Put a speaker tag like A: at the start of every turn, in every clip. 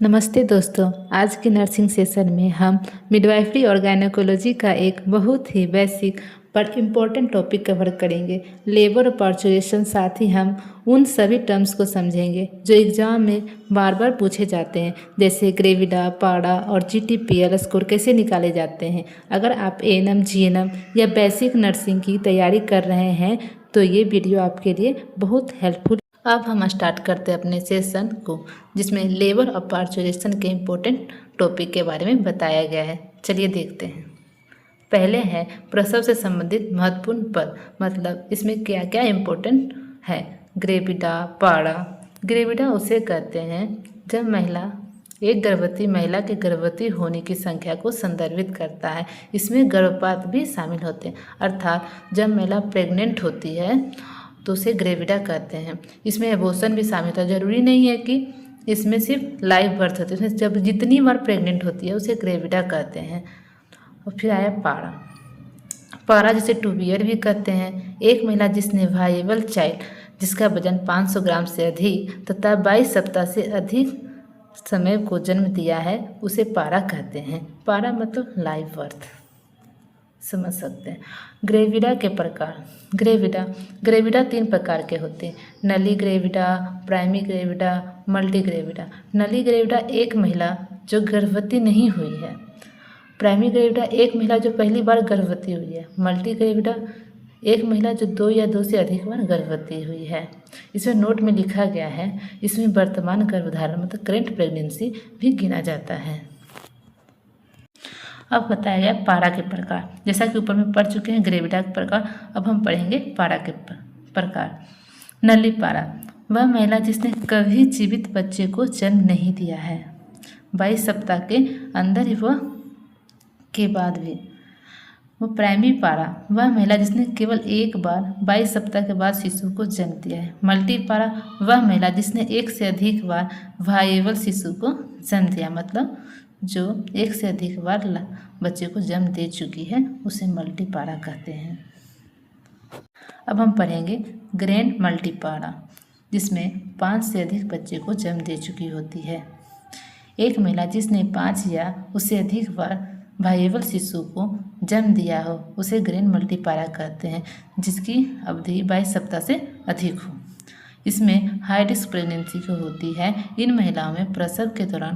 A: नमस्ते दोस्तों। आज के नर्सिंग सेशन में हम मिडवाइफरी और गायनेकोलॉजी का एक बहुत ही बेसिक पर इम्पोर्टेंट टॉपिक कवर करेंगे, लेबर और पार्चुरेशन। साथ ही हम उन सभी टर्म्स को समझेंगे जो एग्ज़ाम में बार बार पूछे जाते हैं, जैसे ग्रेविडा, पाड़ा और जीटीपीएल स्कोर कैसे निकाले जाते हैं। अगर आप एएनएम, जीएनएम या बेसिक नर्सिंग की तैयारी कर रहे हैं तो ये वीडियो आपके लिए बहुत हेल्पफुल। अब हम स्टार्ट करते हैं अपने सेशन को, जिसमें लेबर और पार्चुरेशन के इम्पोर्टेंट टॉपिक के बारे में बताया गया है। चलिए देखते हैं। पहले है प्रसव से संबंधित महत्वपूर्ण पद, मतलब इसमें क्या क्या इम्पोर्टेंट है। ग्रेविडा, पाड़ा। ग्रेविडा उसे कहते हैं जब महिला एक गर्भवती महिला के गर्भवती होने की संख्या को संदर्भित करता है। इसमें गर्भपात भी शामिल होते हैं, अर्थात जब महिला प्रेग्नेंट होती है तो उसे ग्रेविडा कहते हैं। इसमें एबॉर्शन भी शामिल होता है। जरूरी नहीं है कि इसमें सिर्फ लाइव बर्थ होती है, इसमें जब जितनी बार प्रेग्नेंट होती है उसे ग्रेविडा कहते हैं। और फिर आया पाड़ा। पाड़ा जिसे टू बियर भी कहते हैं। एक महिला जिसने वायेबल चाइल्ड, जिसका वजन 500 ग्राम से अधिक तथा 22 सप्ताह से अधिक समय को जन्म दिया है, उसे पाड़ा कहते हैं। पाड़ा मतलब लाइव बर्थ, समझ सकते हैं। ग्रेविडा के प्रकार। ग्रेविडा 3 प्रकार के होते हैं। नली gravida, primary gravida, multi gravida. नली ग्रेविडा एक महिला जो गर्भवती नहीं हुई है। प्राइमरी ग्रेविडा एक महिला जो पहली बार गर्भवती हुई है। मल्टी ग्रेविडा एक महिला जो 2 या 2 से अधिक बार गर्भवती हुई है। इसमें नोट में लिखा गया है, इसमें वर्तमान गर्भधारण मतलब करेंट प्रेगनेंसी भी गिना जाता है। अब बताया गया पाड़ा के प्रकार। जैसा कि ऊपर में पढ़ चुके हैं ग्रेविडा के प्रकार, अब हम पढ़ेंगे पाड़ा के प्रकार। नली पाड़ा, वह महिला जिसने कभी जीवित बच्चे को जन्म नहीं दिया है, 22 सप्ताह के अंदर ही वह के बाद भी। वो प्राइमरी पाड़ा, वह महिला जिसने केवल एक बार 22 सप्ताह के बाद शिशु को जन्म दिया है। मल्टी पाड़ा, वह महिला जिसने 1 से अधिक बार वायेबल शिशु को जन्म दिया, मतलब जो 1 से अधिक बार बच्चे को जन्म दे चुकी है, उसे मल्टी पाड़ा कहते हैं। अब हम पढ़ेंगे ग्रैंड मल्टी पाड़ा, जिसमें 5 से अधिक बच्चे को जन्म दे चुकी होती है। एक महिला जिसने 5 या उससे अधिक बार वायेबल शिशु को जन्म दिया हो, उसे ग्रैंड मल्टी पाड़ा कहते हैं, जिसकी अवधि 22 सप्ताह से अधिक हो। इसमें हाई रिस्क प्रेगनेंसी जो होती है, इन महिलाओं में प्रसव के दौरान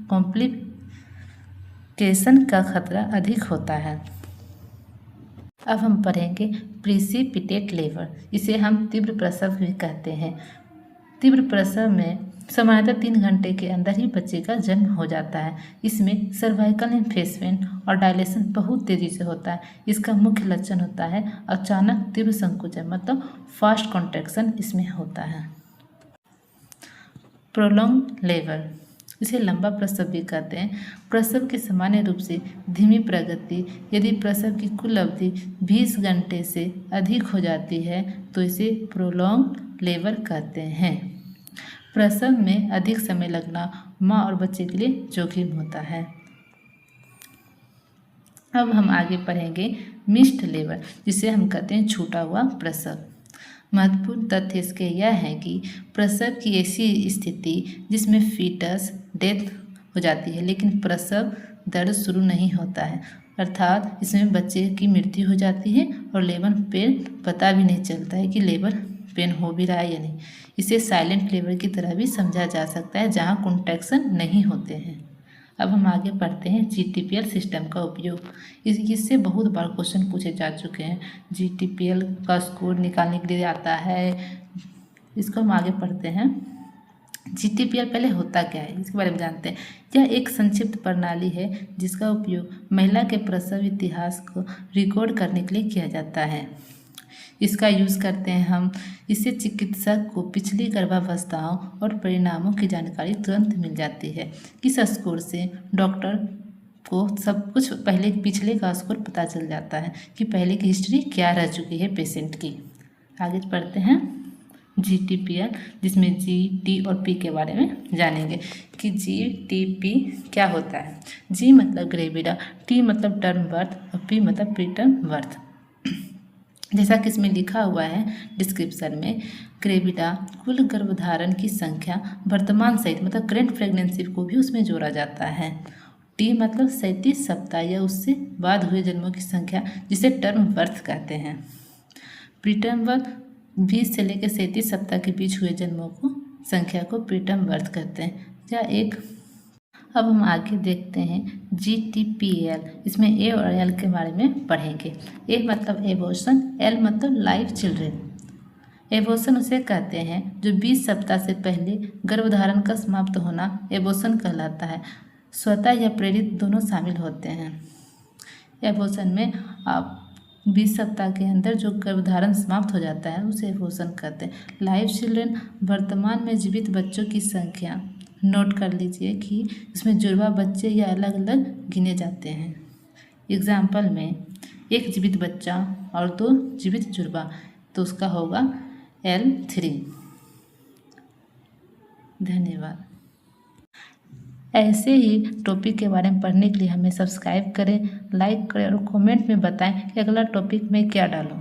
A: कॉम्प्लिकेशन का खतरा अधिक होता है। अब हम पढ़ेंगे प्रीसिपिटेट लेबर, इसे हम तीव्र प्रसव भी कहते हैं। तीव्र प्रसव में सामान्यतः 3 घंटे के अंदर ही बच्चे का जन्म हो जाता है। इसमें सर्वाइकल इन्फेसमेंट और डायलेशन बहुत तेज़ी से होता है। इसका मुख्य लक्षण होता है अचानक तीव्र संकुचन, मतलब फास्ट कॉन्ट्रैक्शन इसमें होता है। प्रोलॉन्ग लेबर, इसे लंबा प्रसव भी कहते हैं। प्रसव के सामान्य रूप से धीमी प्रगति, यदि प्रसव की कुल अवधि 20 घंटे से अधिक हो जाती है तो इसे प्रोलॉन्ग लेबर कहते हैं। प्रसव में अधिक समय लगना माँ और बच्चे के लिए जोखिम होता है। अब हम आगे पढ़ेंगे मिस्ड लेबर, जिसे हम कहते हैं छूटा हुआ प्रसव। महत्वपूर्ण तथ्य इसके यह है कि प्रसव की ऐसी स्थिति जिसमें फीटस डेथ हो जाती है, लेकिन प्रसव दर्द शुरू नहीं होता है, अर्थात इसमें बच्चे की मृत्यु हो जाती है और लेबर पेन पता भी नहीं चलता है कि लेबर पेन हो भी रहा है या नहीं। इसे साइलेंट लेबर की तरह भी समझा जा सकता है, जहाँ कॉन्ट्रैक्शन नहीं होते हैं। अब हम आगे पढ़ते हैं जीटीपीएल सिस्टम का उपयोग। इससे बहुत बार क्वेश्चन पूछे जा चुके हैं। जीटीपीएल का स्कोर निकालने के लिए आता है, इसको हम आगे पढ़ते हैं। जीटीपीएल पहले होता क्या है, इसके बारे में जानते हैं। यह एक संक्षिप्त प्रणाली है जिसका उपयोग महिला के प्रसव इतिहास को रिकॉर्ड करने के लिए किया जाता है। इसका यूज़ करते हैं हम, इससे चिकित्सक को पिछली गर्भावस्थाओं और परिणामों की जानकारी तुरंत मिल जाती है। इस स्कोर से डॉक्टर को सब कुछ पहले पिछले का स्कोर पता चल जाता है कि पहले की हिस्ट्री क्या रह चुकी है पेशेंट की। आगे पढ़ते हैं जीटीपीएल, जिसमें जी, टी और पी के बारे में जानेंगे कि जी, टी, पी क्या होता है। जी मतलब ग्रेविडा, टी मतलब टर्म बर्थ और पी मतलब प्रीटर्म बर्थ। जैसा कि इसमें लिखा हुआ है डिस्क्रिप्शन में, ग्रेविडा कुल गर्भधारण की संख्या वर्तमान सहित मतलब करेंट प्रेगनेंसी को भी उसमें जोड़ा जाता है। टी मतलब 37 सप्ताह या उससे बाद हुए जन्मों की संख्या, जिसे टर्म बर्थ कहते हैं। प्रीटर्म बर्थ 20 से लेकर 37 सप्ताह के बीच हुए जन्मों को संख्या को प्रीटर्म बर्थ कहते हैं। या एक अब हम आगे देखते हैं GTPL। इसमें ए और एल के बारे में पढ़ेंगे। ए मतलब एबॉर्शन, एल मतलब लाइव चिल्ड्रेन। एबॉर्शन उसे कहते हैं जो 20 सप्ताह से पहले गर्भधारण का समाप्त होना एबॉर्शन कहलाता है। स्वतः या प्रेरित दोनों शामिल होते हैं। एबॉर्शन में आप 20 सप्ताह के अंदर जो गर्भधारण समाप्त हो जाता है उसे एबॉर्शन कहते हैं। लाइव चिल्ड्रेन वर्तमान में जीवित बच्चों की संख्या, नोट कर लीजिए कि इसमें जुड़वा बच्चे या अलग अलग गिने जाते हैं। एग्जाम्पल में एक जीवित बच्चा और 2 जीवित जुड़वा, तो उसका होगा L3। धन्यवाद। ऐसे ही टॉपिक के बारे में पढ़ने के लिए हमें सब्सक्राइब करें, लाइक करें और कमेंट में बताएं कि अगला टॉपिक में क्या डालूं।